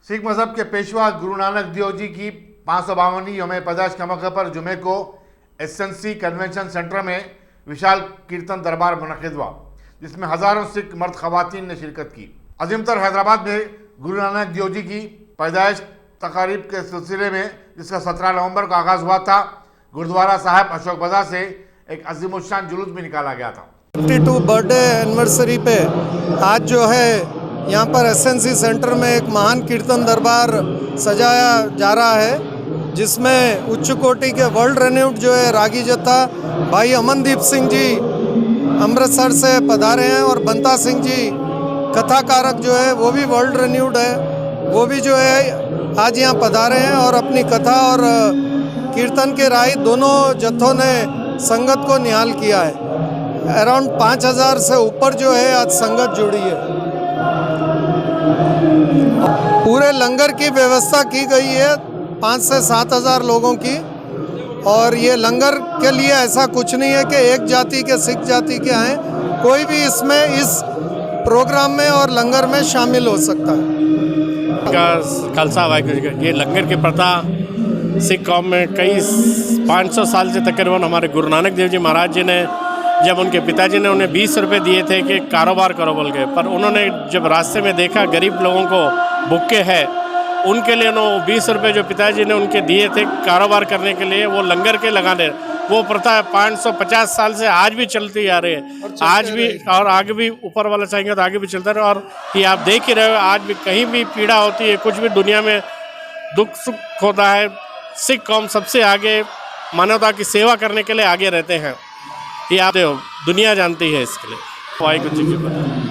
सिख मजहब के पेशवा गुरु नानक देव जी की 552वीं यौम पैदाइश के मौके पर जुमे को एसएनसी कन्वेंशन सेंटर में विशाल कीर्तन दरबार मुनक़िद हुआ, जिसमें हज़ारों सिख मर्द ख़वातीन ने शिरकत की। अजीमतर हैदराबाद में गुरु नानक देव जी की पैदाइश तकारीब के सिलसिले में, जिसका 17 नवंबर को आगाज़ हुआ था, गुरुद्वारा साहब अशोक बाज़ार से एक अजीमुशान जुलूस भी निकाला गया था। 52 बर्थडे एनिवर्सरी पे आज जो है यहाँ पर एसएनसी सेंटर में एक महान कीर्तन दरबार सजाया जा रहा है, जिसमें उच्च कोटि के वर्ल्ड रेन्यूड जो है रागी जत्था भाई अमनदीप सिंह जी अमृतसर से पधारे हैं और बंता सिंह जी कथाकारक जो है वो भी वर्ल्ड रेन्यूड है, वो भी जो है आज यहाँ पधारे हैं और अपनी कथा और कीर्तन के राही दोनों जत्थों ने संगत को निहाल किया है। अराउंड 5000 से ऊपर जो है आज संगत जुड़ी है। पूरे लंगर की व्यवस्था की गई है 5 से 7,000 लोगों की, और ये लंगर के लिए ऐसा कुछ नहीं है कि एक जाति के सिख जाति के आए, कोई भी इसमें इस प्रोग्राम में और लंगर में शामिल हो सकता है। खालसा वाहिगुरू। ये लंगर की प्रथा सिख कौम में कई 500 साल से तकरीबन हमारे गुरु नानक देव जी महाराज जी ने, जब उनके पिताजी ने उन्हें 20 रुपये दिए थे कि कारोबार करो बोल गए, पर उन्होंने जब रास्ते में देखा गरीब लोगों को भूखे हैं, उनके लिए उन्होंने 20 रुपये जो पिताजी ने उनके दिए थे कारोबार करने के लिए, वो लंगर के लगाने, वो प्रथा 550 साल से आज भी चलती आ रही है, आज भी और आगे भी ऊपर वाला चाहेंगे तो आगे भी चलता रहे। और ये आप देख ही रहे हो, आज भी कहीं भी पीड़ा होती है, कुछ भी दुनिया में दुख सुख होता है, सिख कौम सबसे आगे मानवता की सेवा करने के लिए आगे रहते हैं। ये आप दुनिया जानती है इसके लिए। वाहिगुरू जी की